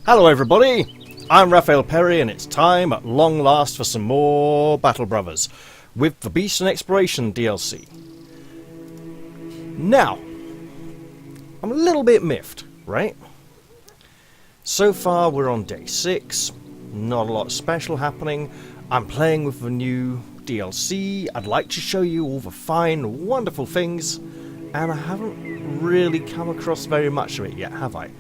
Hello everybody, I'm Raphael Perry and it's time at long last for some more Battle Brothers with the Beast and Exploration DLC. Now, I'm a little bit miffed, right? So far we're on day 6, not a lot special happening. I'm playing with the new DLC, I'd like to show you all the fine, wonderful things, and I haven't really come across very much of it yet, have I?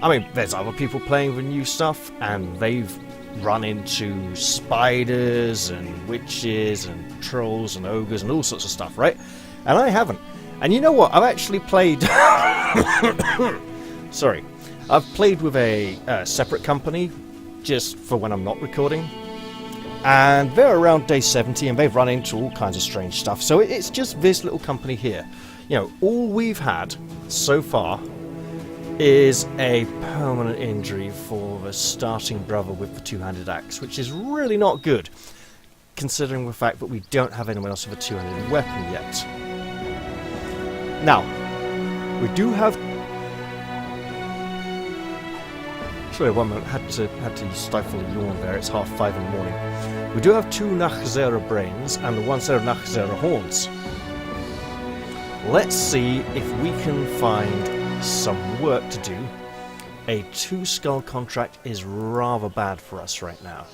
I mean, there's other people playing the new stuff, and they've run into spiders and witches and trolls and ogres and all sorts of stuff, right? And I haven't. And you know what? I've actually played... Sorry. I've played with a separate company, just for when I'm not recording. And they're around day 70, and they've run into all kinds of strange stuff. So it's just this little company here. You know, all we've had so far is a permanent injury for the starting brother with the two-handed axe, which is really not good, considering the fact that we don't have anyone else with a two-handed weapon yet. Now, we do have... Sorry, one moment, had to stifle a yawn there, it's 5:30 in the morning. We do have 2 Nachzera brains and 1 set of Nachzera horns. Let's see if we can find some work to do. A 2-skull contract is rather bad for us right now.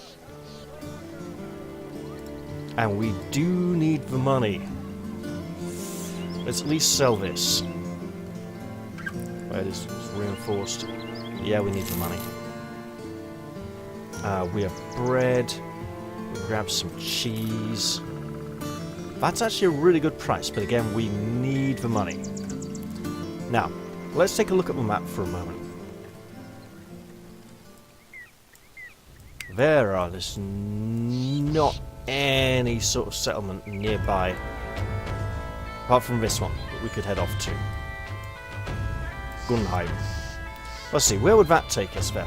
And we do need the money. Let's at least sell this. Where is it? It's reinforced. Yeah, we need the money. We have bread. We'll grab some cheese. That's actually a really good price, but again, we need the money. Now, let's take a look at the map for a moment. There are there's not any sort of settlement nearby, apart from this one that we could head off to. Gunheim. Let's see, where would that take us then?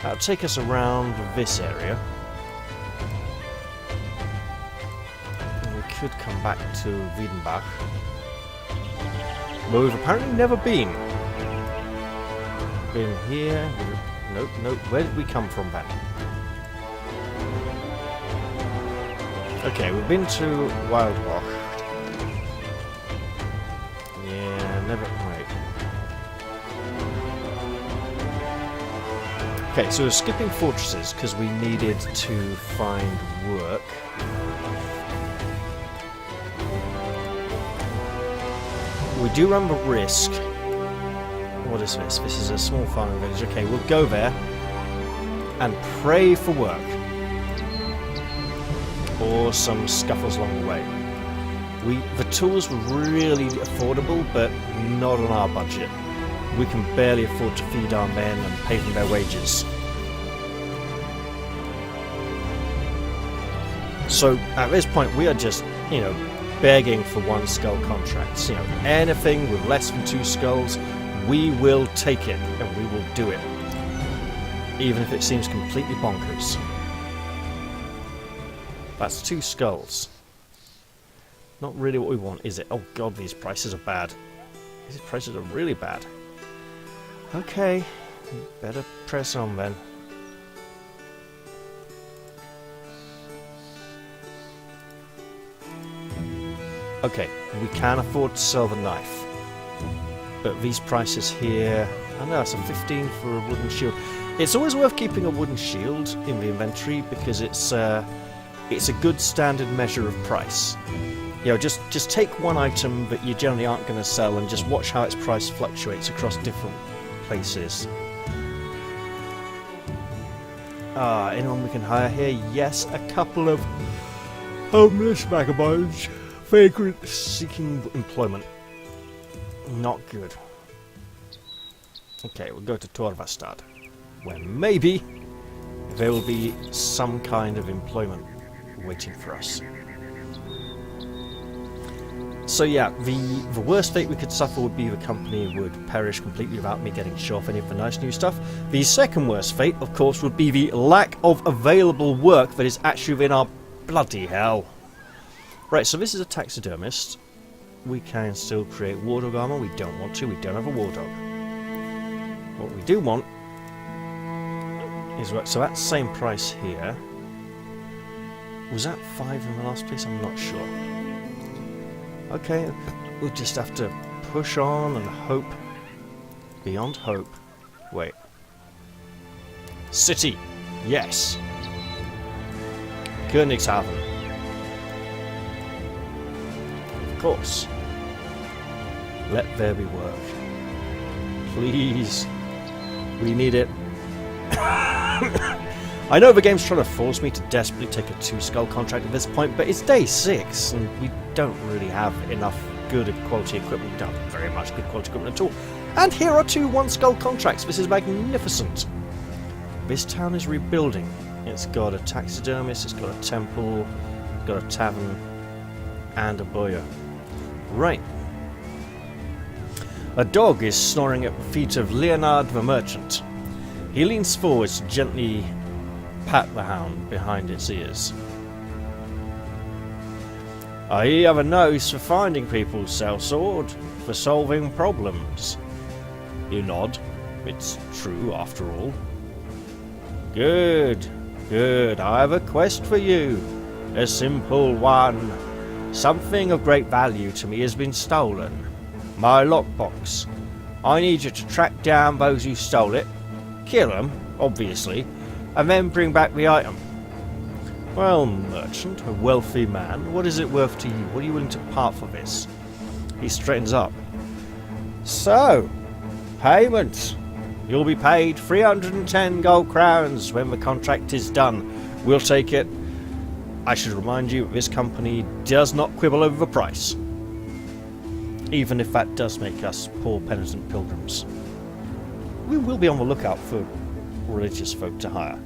That would take us around this area. And we could come back to Wiedenbach, where we've apparently never been. Been here. Nope. Where did we come from then? Okay, we've been to Wildwalk. Yeah, never. Wait. Okay, so we're skipping fortresses because we needed to find work. We do run the risk. What is this? This is a small farming village. Okay, we'll go there and pray for work. Or some scuffles along the way. The tools were really affordable, but not on our budget. We can barely afford to feed our men and pay them their wages. So at this point we are just, you know, begging for 1 skull contracts. You know, anything with less than 2 skulls, we will take it, and we will do it. Even if it seems completely bonkers. That's 2 skulls. Not really what we want, is it? Oh god, these prices are bad. These prices are really bad. Okay, better press on then. Okay, we can afford to sell the knife. But these prices here... I know, it's a 15 for a wooden shield. It's always worth keeping a wooden shield in the inventory because it's a good standard measure of price. You know, just take one item that you generally aren't going to sell and just watch how its price fluctuates across different places. Anyone we can hire here? Yes, a couple of homeless vagabonds. Vagrant seeking employment. Not good. Okay, we'll go to Torvastad, where maybe there will be some kind of employment waiting for us. So yeah, the worst fate we could suffer would be the company would perish completely without me getting to show off any of the nice new stuff. The second worst fate, of course, would be the lack of available work that is actually within our bloody hell. Right, so this is a taxidermist. We can still create war dog armor. We don't want to. We don't have a war dog. What we do want is right. So that's the same price here. Was that 5 in the last place? I'm not sure. Okay, we'll just have to push on and hope. Beyond hope. Wait. City. Yes. Königshaven. Of course. Let there be work. Please. We need it. I know the game's trying to force me to desperately take a 2-skull contract at this point, but it's day 6, and we don't really have enough good quality equipment. We don't have very much good quality equipment at all. And here are 2 1-skull contracts. This is magnificent. This town is rebuilding. It's got a taxidermist, it's got a temple, it's got a tavern, and a boyar. Right. A dog is snoring at the feet of Leonard the merchant. He leans forward to gently pat the hound behind its ears. I have a nose for finding people, sellsword, for solving problems. You nod. It's true, after all. Good, good. I have a quest for you. A simple one. Something of great value to me has been stolen. My lockbox. I need you to track down those who stole it, kill them, obviously, and then bring back the item. Well, merchant, a wealthy man, what is it worth to you? What are you willing to part for this? He straightens up. So, payment. You'll be paid 310 gold crowns when the contract is done. We'll take it. I should remind you that this company does not quibble over the price. Even if that does make us poor penitent pilgrims. We will be on the lookout for religious folk to hire.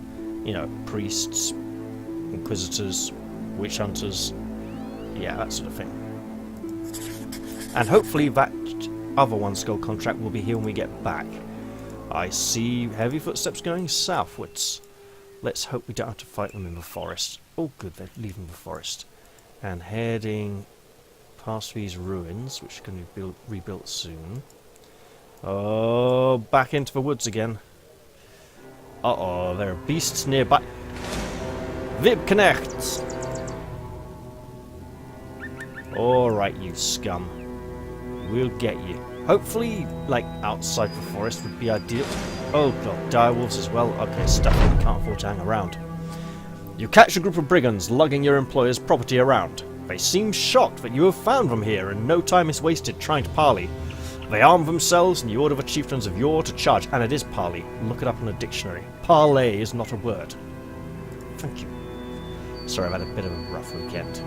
You know, priests, inquisitors, witch hunters, yeah, that sort of thing. And hopefully that other 1-skull contract will be here when we get back. I see heavy footsteps going southwards. Let's hope we don't have to fight them in the forest. Oh good, they're leaving the forest. And heading past these ruins, which are going to be rebuilt soon. Oh, back into the woods again. Uh-oh, there are beasts nearby. Wibknechts! Alright, you scum. We'll get you. Hopefully, like, outside the forest would be ideal. Oh god, direwolves as well? Okay, stuff that we can't afford to hang around. You catch a group of brigands lugging your employer's property around. They seem shocked that you have found them here, and no time is wasted trying to parley. They arm themselves, and you order the chieftains of Yor to charge, and it is parley. Look it up in a dictionary. Parley is not a word. Thank you. Sorry, I've had a bit of a rough weekend.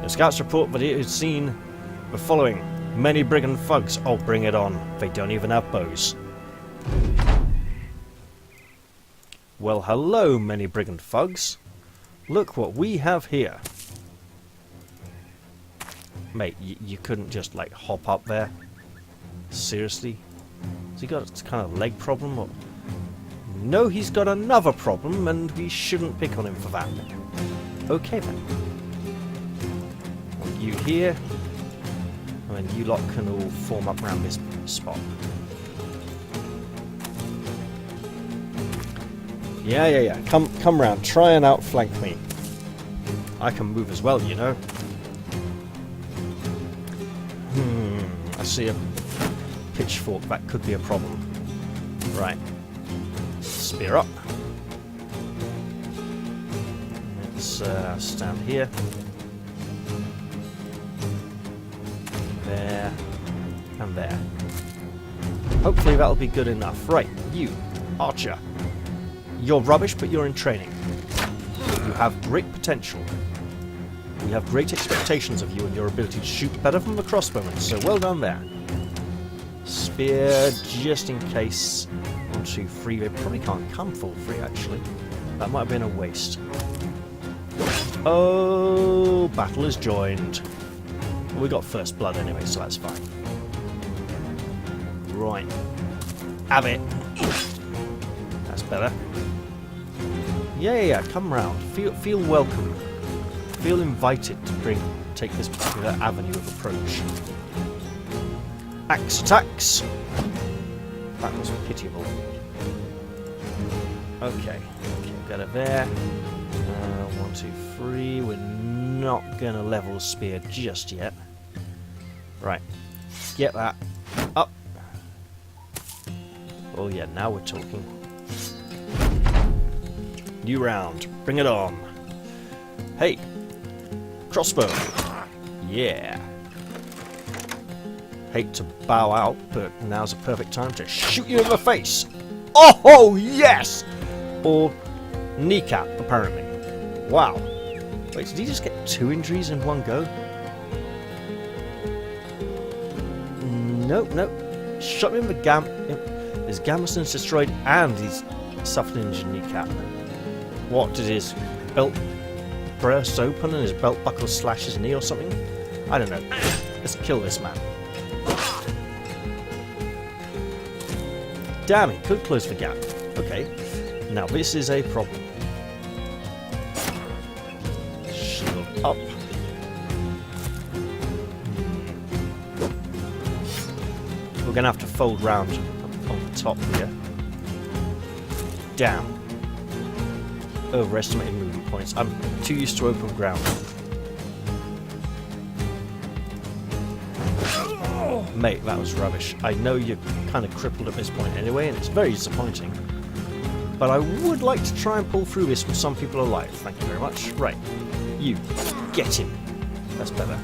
Your scouts report that it has seen the following. Many brigand thugs. Oh, bring it on. They don't even have bows. Well, hello, many brigand thugs. Look what we have here. Mate, you couldn't just, like, hop up there? Seriously? Has he got a kind of leg problem? Or... No, he's got another problem, and we shouldn't pick on him for that. Okay, then. You here, and then you lot can all form up around this spot. Yeah. Come round. Try and outflank me. I can move as well, you know. I see a pitchfork. That could be a problem. Right. Spear up. Let's stand here. There. And there. Hopefully that'll be good enough. Right, you, archer. You're rubbish, but you're in training. You have great potential. We have great expectations of you and your ability to shoot better from the crossbowmen, so well done there. Spear, just in case. 1, 2, 3. They probably can't come full free, actually. That might have been a waste. Oh, battle is joined. Well, we got first blood anyway, so that's fine. Right. Have it. That's better. Yeah, come round. Feel welcome. Feel invited to take this particular avenue of approach. Axe attacks. That was pitiable. Okay, got it there. 1, 2, 3. We're not gonna level the spear just yet. Right, get that up. Oh yeah, now we're talking. New round, bring it on. Hey, crossbow. Yeah. Hate to bow out, but now's a perfect time to shoot you in the face. Oh yes! Or kneecap, apparently. Wow. Wait, did he just get 2 injuries in one go? Nope. Shot him in the his gamberson's destroyed and he's suffered an injured kneecap. What, did his belt burst open and his belt buckle slash his knee or something? I don't know. Let's kill this man. Damn, he could close the gap. Okay. Now this is a problem. Shield up. We're gonna have to fold round on the top here. Damn. Overestimated movement points. I'm too used to open ground. Mate, that was rubbish. I know you're kind of crippled at this point anyway, and it's very disappointing. But I would like to try and pull through this with some people alive. Thank you very much. Right. You. Get him. That's better.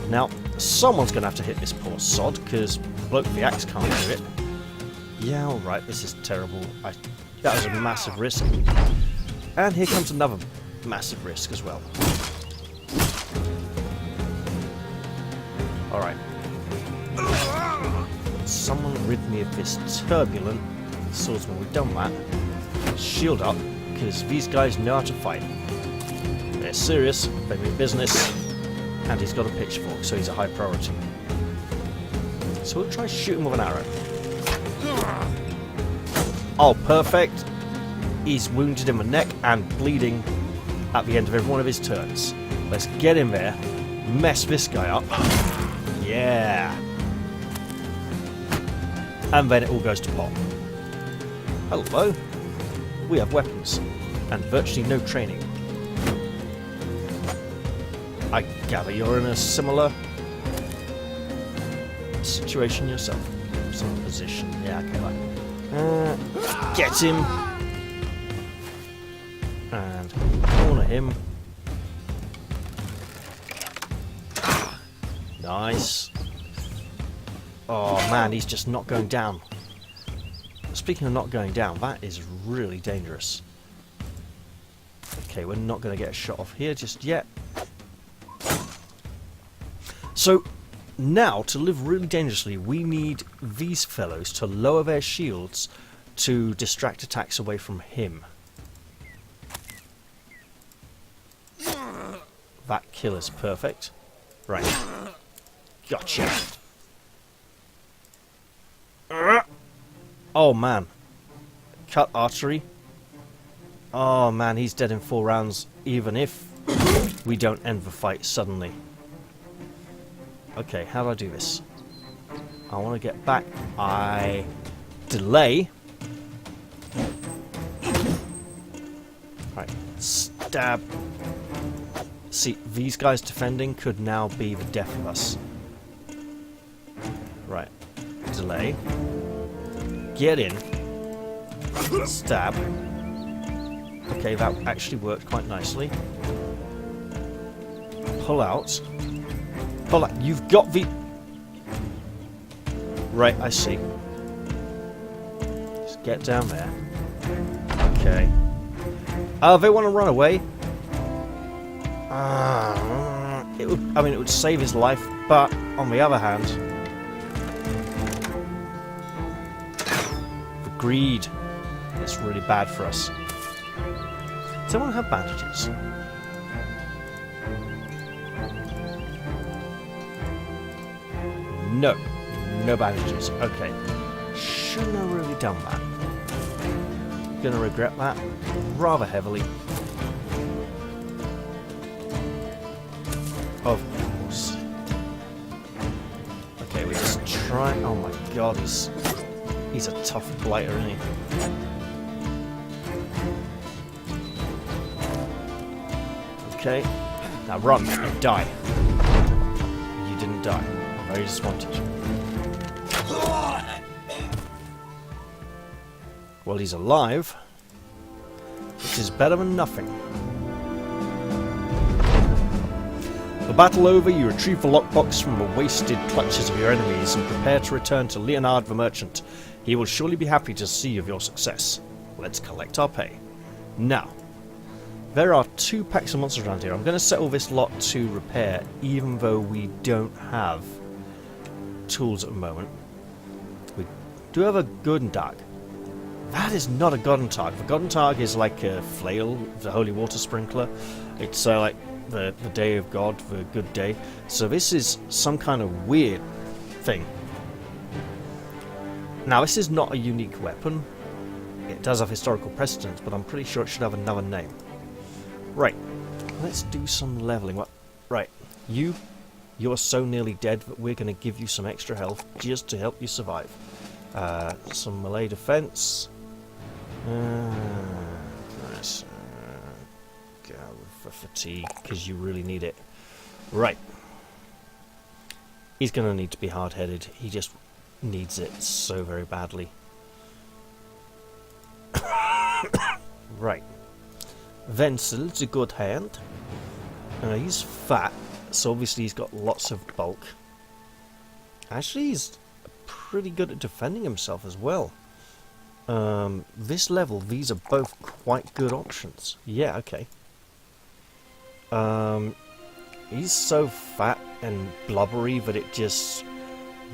Now, someone's going to have to hit this poor sod, because bloke with the axe can't do it. Yeah, alright, this is terrible. That was a massive risk. And here comes another massive risk as well. Alright. Someone rid me of this turbulent swordsman. We've done that. Shield up, because these guys know how to fight. They're serious, they mean business, and he's got a pitchfork, so he's a high priority. So we'll try shooting with an arrow. Oh, perfect. He's wounded in the neck and bleeding at the end of every one of his turns. Let's get in there, mess this guy up. Yeah. And then it all goes to pot. Hello. We have weapons. And virtually no training. I gather you're in a similar situation yourself. Some position. Yeah, okay, right. Get him. And corner him. Nice. Oh man, he's just not going down. Speaking of not going down, that is really dangerous. Okay, we're not going to get a shot off here just yet. So, now, to live really dangerously, we need these fellows to lower their shields to distract attacks away from him. That kill is perfect. Right. Gotcha. Oh man. Cut artery. Oh man, he's dead in 4 rounds, even if we don't end the fight suddenly. Okay, how do I do this? I want to get back. I delay. Right, stab. See, these guys defending could now be the death of us. Right, delay. Get in. Stab. Okay, that actually worked quite nicely. Pull out. Pull out. You've got the... Right, I see. Just get down there. Okay. They want to run away. It would, I mean, it would save his life, but on the other hand, the greed is really bad for us. Does anyone have bandages? No. No bandages. Okay. Shouldn't have really done that. Gonna regret that rather heavily. Of course. Okay, we just try. Oh my god, he's a tough blighter, isn't he? Okay. Now run and die. You didn't die. Very disappointed. Well, he's alive, which is better than nothing. The battle over, you retrieve the lockbox from the wasted clutches of your enemies and prepare to return to Leonard the merchant. He will surely be happy to see of your success. Let's collect our pay. Now, there are 2 packs of monsters around here. I'm going to set all this lot to repair, even though we don't have tools at the moment. We do have a Gundag. That is not a Godentag. The Godentag is like a flail, the holy water sprinkler. It's like the day of God, the good day. So this is some kind of weird thing. Now, this is not a unique weapon. It does have historical precedence, but I'm pretty sure it should have another name. Right, let's do some leveling. Right, you're so nearly dead that we're going to give you some extra health just to help you survive. Some melee defense. Nice. Go for fatigue, because you really need it. Right. He's going to need to be hard-headed. He just needs it so very badly. Right. Wenzel's a good hand. He's fat, so obviously he's got lots of bulk. Actually, he's pretty good at defending himself as well. This level, these are both quite good options. Yeah, okay. He's so fat and blubbery that it just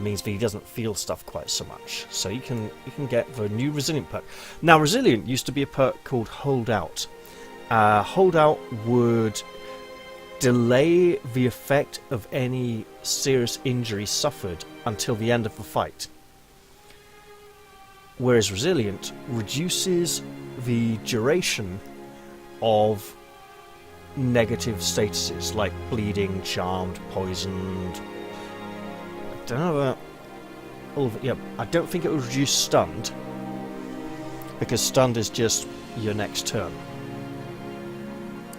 means that he doesn't feel stuff quite so much. So you can get the new Resilient perk. Now, Resilient used to be a perk called Hold Out. Hold Out would delay the effect of any serious injury suffered until the end of the fight. Whereas Resilient reduces the duration of negative statuses like bleeding, charmed, poisoned. I don't know about all of it. Yeah, I don't think it would reduce stunned, because stunned is just your next turn.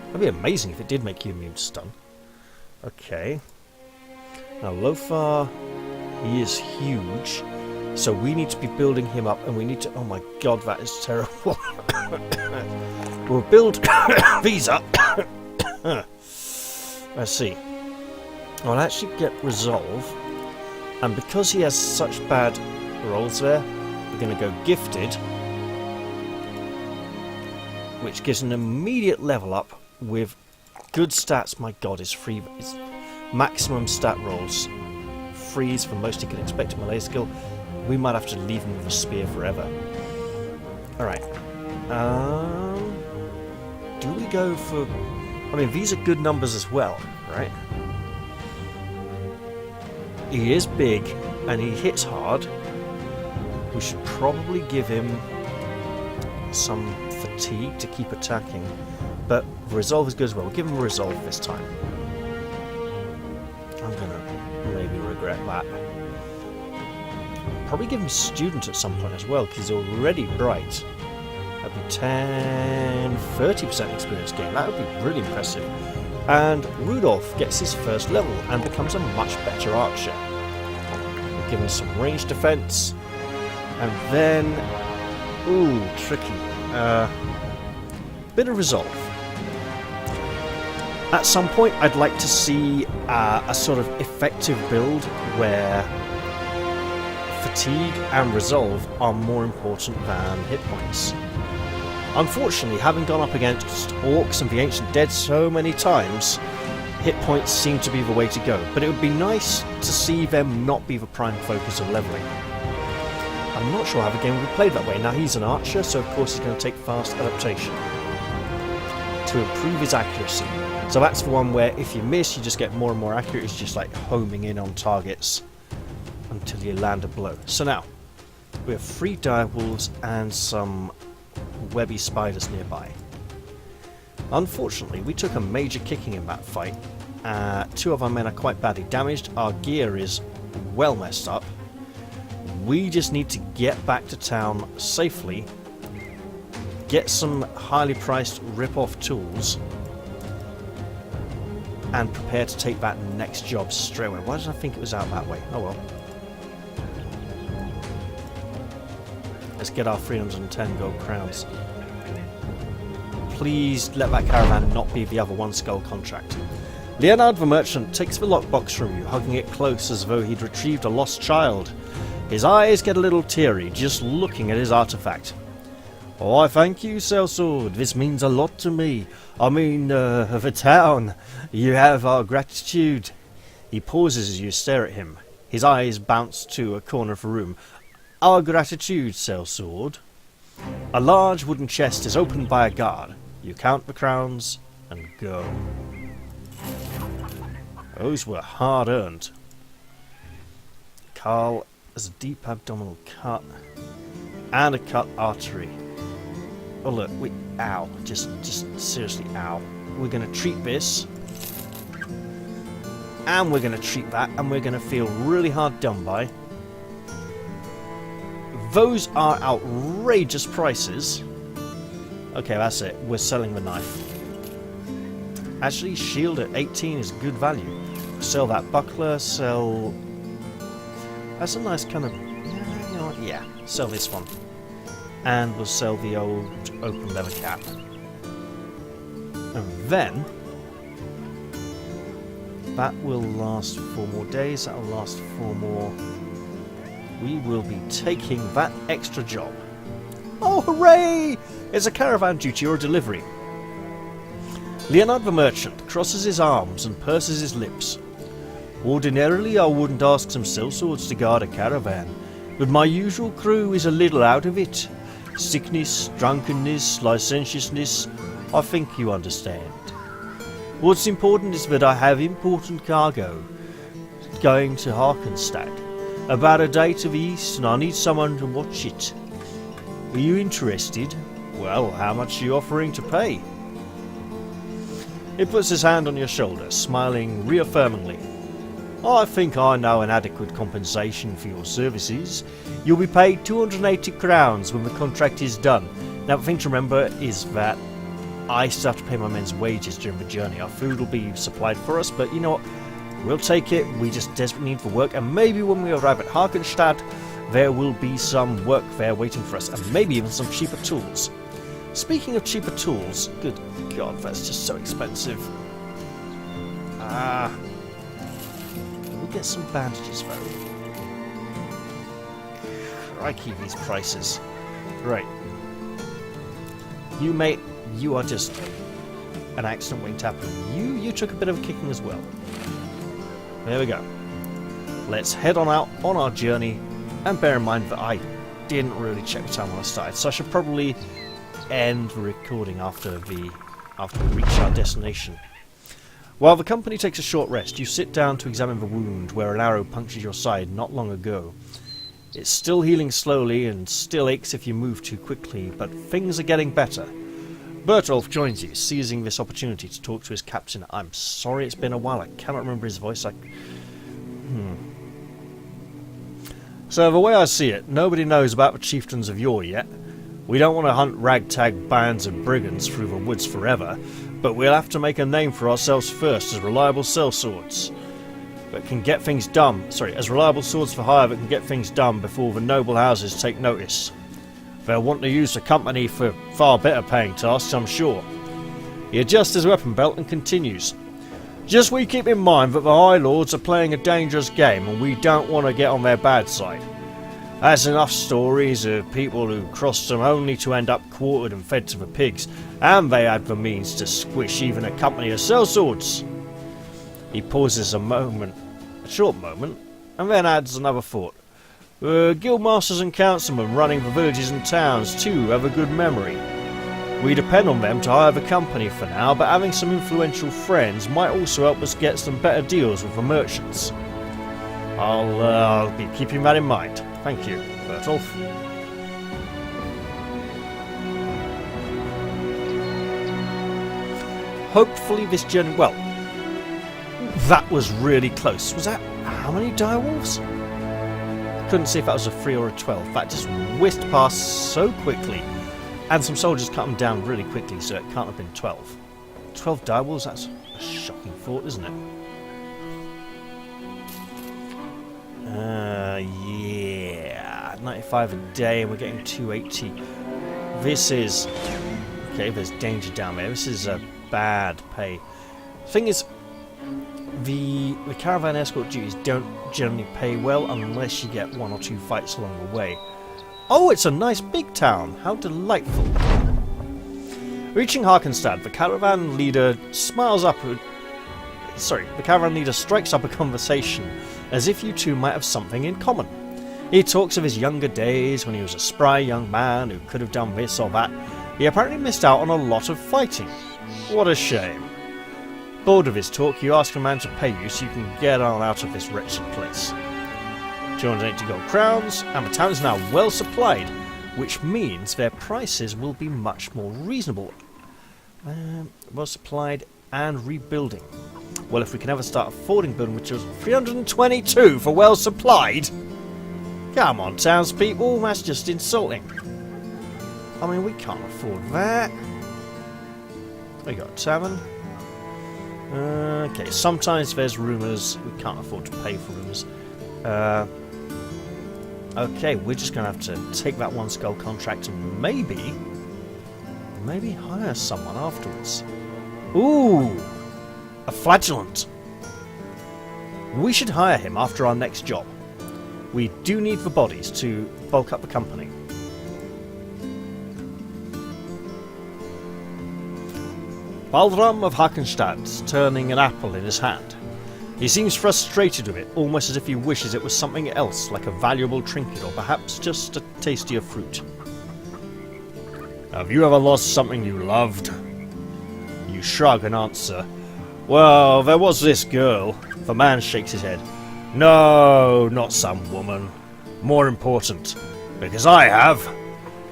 That'd be amazing if it did make you immune to stun. Okay. Now Lothar, he is huge, so we need to be building him up, and we need to... Oh my god, that is terrible. We'll build these up. Let's see. I'll actually get Resolve, and because he has such bad rolls there, we're going to go Gifted, which gives an immediate level up with good stats. My god, is free. It's maximum stat rolls. Freeze for most he can expect a melee skill. We might have to leave him with a spear forever. Alright. Do we go for... I mean, these are good numbers as well, right? He is big, and he hits hard. We should probably give him some fatigue to keep attacking. But Resolve is good as well. We'll give him Resolve this time. I'm gonna maybe regret that. Probably give him Student at some point as well, because he's already bright. That'd be 30% experience gain. That would be really impressive. And Rudolph gets his first level and becomes a much better archer. We'll give him some range defense. And then... Ooh, tricky. Bit of Resolve. At some point, I'd like to see a sort of effective build where fatigue and resolve are more important than hit points. Unfortunately, having gone up against orcs and the ancient dead so many times, hit points seem to be the way to go. But it would be nice to see them not be the prime focus of leveling. I'm not sure how the game will be played that way. Now, he's an archer, so of course he's going to take fast adaptation to improve his accuracy. So that's the one where if you miss, you just get more and more accurate. It's just like homing in on targets until you land a blow. So now, we have 3 direwolves and some webby spiders nearby. Unfortunately, we took a major kicking in that fight. 2 of our men are quite badly damaged. Our gear is well messed up. We just need to get back to town safely, get some highly priced rip-off tools, and prepare to take that next job straight away. Why did I think it was out that way? Oh well. Let's get our 310 gold crowns. Please let that caravan not be the other one skull contract. Leonard the merchant takes the lockbox from you, hugging it close as though he'd retrieved a lost child. His eyes get a little teary just looking at his artifact. Oh, I thank you, sellsword. This means a lot to me. I mean, the town. You have our gratitude. He pauses as you stare at him. His eyes bounce to a corner of the room. Our gratitude, sellsword. A large wooden chest is opened by a guard. You count the crowns and go. Those were hard earned. Carl has a deep abdominal cut and a cut artery. Oh look, ow, just seriously, ow. We're gonna treat this, and we're gonna treat that, and we're gonna feel really hard done by. Those are outrageous prices. Okay, that's it. We're selling the knife. Actually, shield at 18 is good value. Sell that buckler, sell... That's a nice kind of... You know what? Yeah, sell this one. And we'll sell the old open leather cap. And then... That will last 4 more days. That will last 4 more... We will be taking that extra job. Oh, hooray! It's a caravan duty or a delivery. Leonard the merchant crosses his arms and purses his lips. Ordinarily I wouldn't ask some sellswords to guard a caravan, but my usual crew is a little out of it. Sickness, drunkenness, licentiousness, I think you understand. What's important is that I have important cargo going to Harkenstad, about a day to the east, and I need someone to watch it. Are you interested? Well, how much are you offering to pay? He puts his hand on your shoulder, smiling reaffirmingly. I think I know an adequate compensation for your services. You'll be paid 280 crowns when the contract is done. Now, the thing to remember is that I still have to pay my men's wages during the journey. Our food will be supplied for us, but you know what? We'll take it. We just desperately need for work, and maybe when we arrive at Harkenstad, there will be some work there waiting for us, and maybe even some cheaper tools. Speaking of cheaper tools, good God, that's just so expensive. We'll get some bandages though. Crikey, these prices. Right. You mate, you are just an accident waiting to happen. You took a bit of a kicking as well. There we go. Let's head on out on our journey, and bear in mind that I didn't really check the time when I started, so I should probably end the recording after we reach our destination. While the company takes a short rest, you sit down to examine the wound where an arrow punctured your side not long ago. It's still healing slowly and still aches if you move too quickly, but things are getting better. Bertolf joins you, seizing this opportunity to talk to his captain. I'm sorry it's been a while, I cannot remember his voice. So the way I see it, nobody knows about the chieftains of yore yet. We don't want to hunt ragtag bands of brigands through the woods forever, but we'll have to make a name for ourselves first as reliable sellswords that can get things done. As reliable swords for hire that can get things done before the noble houses take notice. They'll want to use the company for far better paying tasks, I'm sure. He adjusts his weapon belt and continues. Just we keep in mind that the High Lords are playing a dangerous game and we don't want to get on their bad side. There's enough stories of people who crossed them only to end up quartered and fed to the pigs, and they had the means to squish even a company of sellswords. He pauses a short moment, and then adds another thought. Guildmasters and councilmen running the villages and towns too have a good memory. We depend on them to hire the company for now, but having some influential friends might also help us get some better deals with the merchants. I'll be keeping that in mind. Thank you, Bertolf. Hopefully this journey... Well, that was really close. Was that... How many direwolves? Couldn't see if that was a 3 or a 12. That just whisked past so quickly. And some soldiers cut them down really quickly, so it can't have been 12. 12 direwolves, that's a shocking thought, isn't it? Yeah, 95 a day, and we're getting 280. This is... Okay, there's danger down there. This is a bad pay. Thing is, the caravan escort duties don't generally pay well unless you get 1 or 2 fights along the way. Oh, it's a nice big town. How delightful. Reaching Harkenstad, the caravan leader smiles up... the caravan leader strikes up a conversation as if you two might have something in common. He talks of his younger days when he was a spry young man who could have done this or that. He apparently missed out on a lot of fighting. What a shame. Bored of his talk, you ask a man to pay you so you can get on out of this wretched place. 280 gold crowns, and the town is now well supplied, which means their prices will be much more reasonable. Well supplied and rebuilding. Well, if we can ever start affording building, which was 322 for well supplied. Come on, townspeople, that's just insulting. I mean, we can't afford that. We got a tavern. Okay, sometimes there's rumours. We can't afford to pay for rumours. Okay, we're just going to have to take that 1 skull contract and maybe hire someone afterwards. Ooh! A flagellant. We should hire him after our next job. We do need the bodies to bulk up the company. Balram of Harkenstad's turning an apple in his hand. He seems frustrated with it, almost as if he wishes it was something else, like a valuable trinket or perhaps just a tastier fruit. Have you ever lost something you loved? You shrug and answer, well, there was this girl. The man shakes his head. No, not some woman. More important, because I have.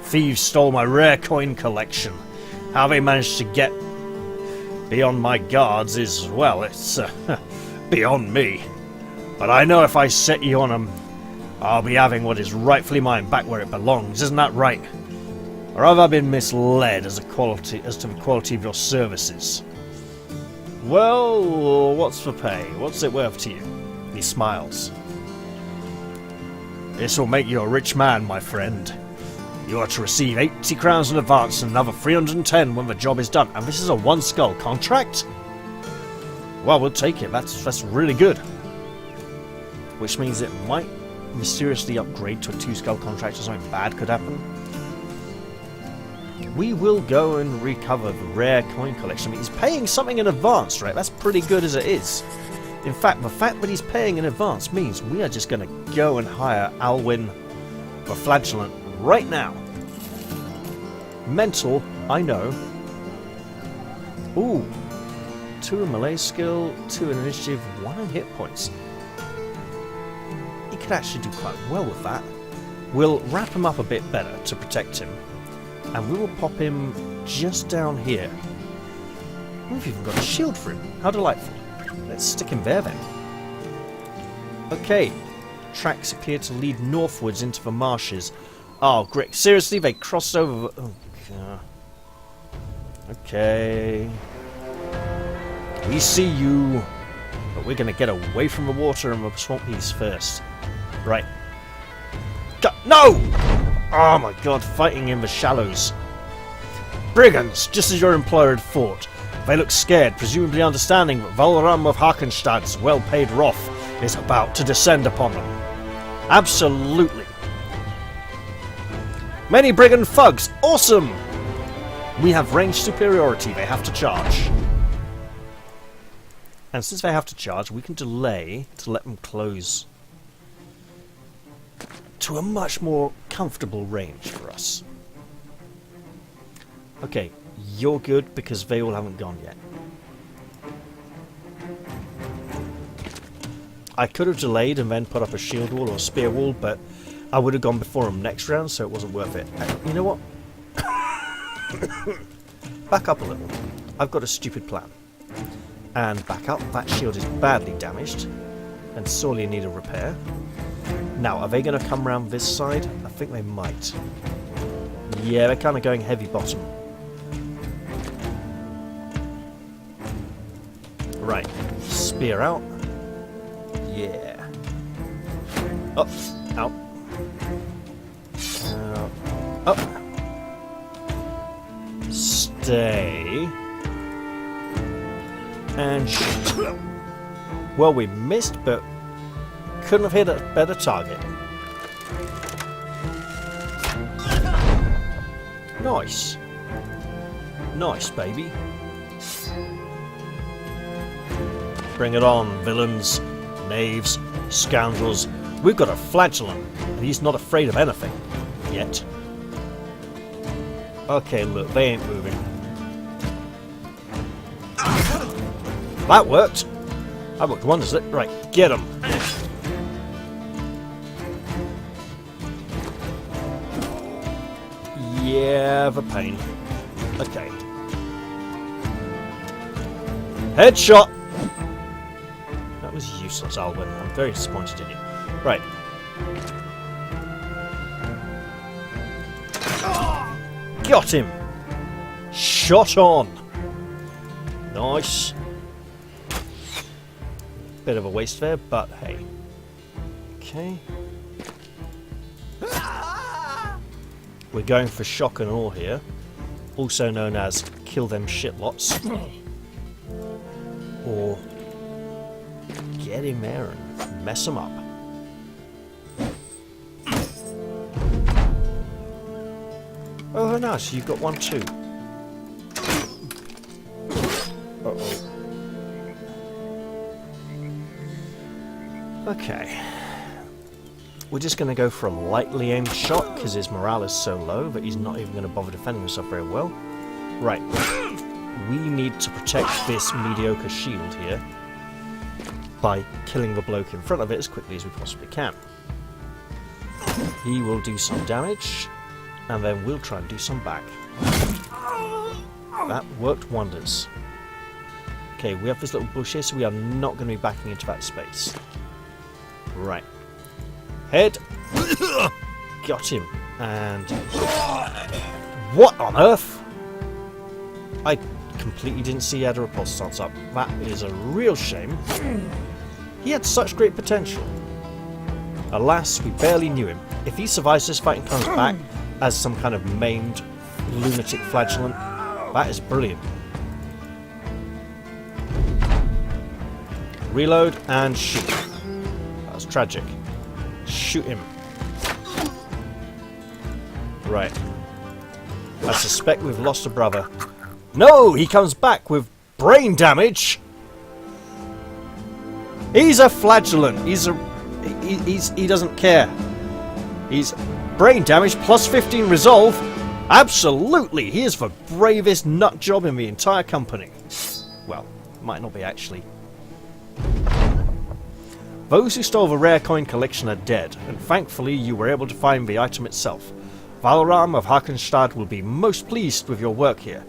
Thieves stole my rare coin collection. How they managed to get beyond my guards is, well, it's beyond me. But I know if I set you on them, I'll be having what is rightfully mine back where it belongs. Isn't that right? Or have I been misled as to the quality of your services? Well, what's the pay? What's it worth to you? He smiles. This will make you a rich man, my friend. You are to receive 80 crowns in advance and another 310 when the job is done. And this is a 1 skull contract? Well, we'll take it. That's really good. Which means it might mysteriously upgrade to a 2 skull contract or something bad could happen. We will go and recover the rare coin collection. I mean, he's paying something in advance, right? That's pretty good as it is. In fact, the fact that he's paying in advance means we are just going to go and hire Alwyn the Flagellant right now. Mental, I know. Ooh. 2 in melee skill, 2 in initiative, 1 in hit points. He could actually do quite well with that. We'll wrap him up a bit better to protect him. And we will pop him just down here. We've even got a shield for him. How delightful. Let's stick him there then. Okay. Tracks appear to lead northwards into the marshes. Oh, great. Seriously, they crossed over... Oh, God. Okay. We see you. But we're going to get away from the water and the swampies first. Right. No! Oh my god, fighting in the shallows. Brigands, just as your employer had thought. They look scared, presumably understanding that Valram of Harkenstad's well-paid wrath is about to descend upon them. Absolutely. Many brigand thugs. Awesome! We have range superiority. They have to charge. And since they have to charge, we can delay to let them close to a much more comfortable range for us. Okay, you're good because they all haven't gone yet. I could have delayed and then put up a shield wall or a spear wall, but I would have gone before them next round, so it wasn't worth it. You know what? Back up a little. I've got a stupid plan. And back up. That shield is badly damaged and sorely in need of repair. Now, are they going to come round this side? I think they might. Yeah, they're kind of going heavy bottom. Right. Spear out. Yeah. Up. Out. Up. Stay. And shoot. Well, we missed, but couldn't have hit a better target. Nice. Nice, baby. Bring it on, villains, knaves, scoundrels. We've got a flagellant, and he's not afraid of anything. Yet. Okay, look, they ain't moving. That worked. That worked wonders. Right, get him. Yeah, the pain. Okay. Headshot! That was useless, Alwyn. I'm very disappointed in you. Right. Got him! Shot on! Nice. Bit of a waste there, but hey. Okay. We're going for shock and awe here, also known as kill them shitlots, or get in there and mess them up. Oh, nice, you've got one too. Uh-oh. Okay. We're just going to go for a lightly aimed shot, because his morale is so low that he's not even going to bother defending himself very well. Right. We need to protect this mediocre shield here by killing the bloke in front of it as quickly as we possibly can. He will do some damage, and then we'll try and do some back. That worked wonders. Okay, we have this little bush here, so we are not going to be backing into that space. Right. Head. Got him. And... what on earth? I completely didn't see he had a repulse stance up. That is a real shame. He had such great potential. Alas, we barely knew him. If he survives this fight and comes back as some kind of maimed lunatic flagellant, that is brilliant. Reload and shoot. That was tragic. Shoot him. Right. I suspect we've lost a brother. No! He comes back with brain damage! He's a flagellant. He doesn't care. He's brain damage plus 15 resolve. Absolutely! He is the bravest nut job in the entire company. Well, might not be actually. Those who stole the rare coin collection are dead, and thankfully you were able to find the item itself. Valram of Hakenstad will be most pleased with your work here.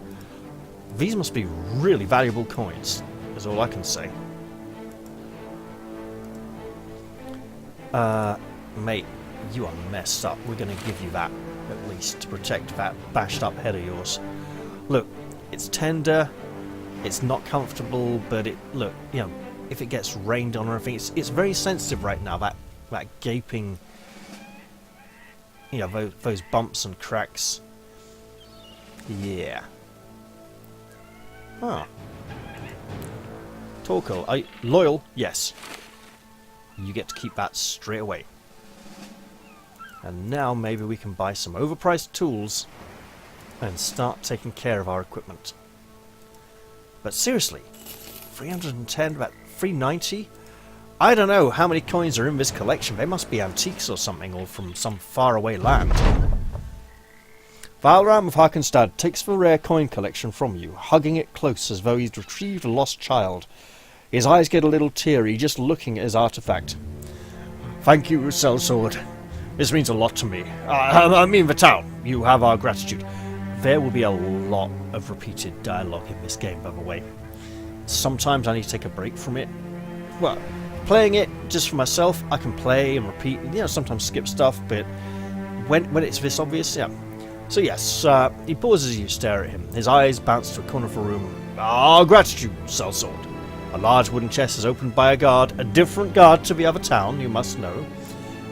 These must be really valuable coins, is all I can say. Mate, you are messed up. We're going to give you that, at least, to protect that bashed up head of yours. Look, it's tender, it's not comfortable, but look, you know, if it gets rained on or anything, it's very sensitive right now, that gaping, you know, those bumps and cracks. Yeah. Huh. Torkel, are you loyal? Yes. You get to keep that straight away. And now maybe we can buy some overpriced tools and start taking care of our equipment. But seriously, 310, about 390? I don't know how many coins are in this collection. They must be antiques or something, or from some faraway land. Valram of Hakenstad takes the rare coin collection from you, hugging it close as though he'd retrieved a lost child. His eyes get a little teary just looking at his artifact. Thank you, Sellsword. This means a lot to me. I mean the town. You have our gratitude. There will be a lot of repeated dialogue in this game, by the way. Sometimes I need to take a break from it. Well, playing it just for myself, I can play and repeat, you know, sometimes skip stuff, but when it's this obvious, yeah. So yes, he pauses as you stare at him. His eyes bounce to a corner of the room. Ah, gratitude, Sellsword. A large wooden chest is opened by a guard, a different guard to the other town, you must know.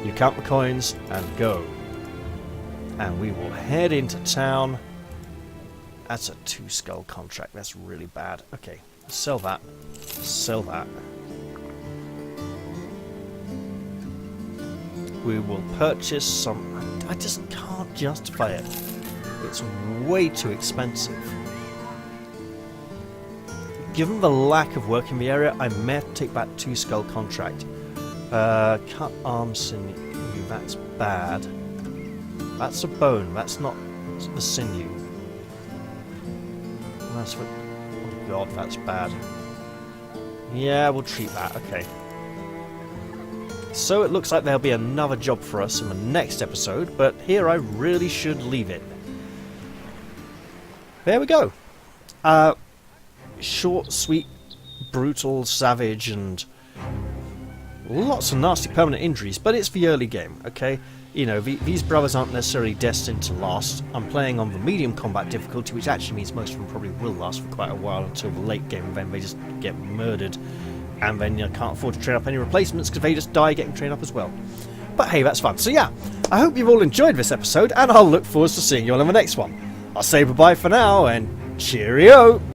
You count the coins and go. And we will head into town. That's a 2-skull contract. That's really bad. Okay, sell that. Sell that. We will purchase some... I just can't justify it. It's way too expensive. Given the lack of work in the area, I may have to take that 2-skull contract. Cut arm sinew. That's bad. That's a bone. That's not the sinew. That's what... Oh god, that's bad. Yeah, we'll treat that. Okay. So it looks like there'll be another job for us in the next episode, but here I really should leave it. There we go. Short, sweet, brutal, savage, and lots of nasty permanent injuries, but it's the early game, okay? You know, these brothers aren't necessarily destined to last. I'm playing on the medium combat difficulty, which actually means most of them probably will last for quite a while until the late game, and then they just get murdered, and then you can't afford to train up any replacements because they just die getting trained up as well. But hey, that's fun. So yeah, I hope you've all enjoyed this episode, and I'll look forward to seeing you all in the next one. I'll say bye-bye for now, and cheerio!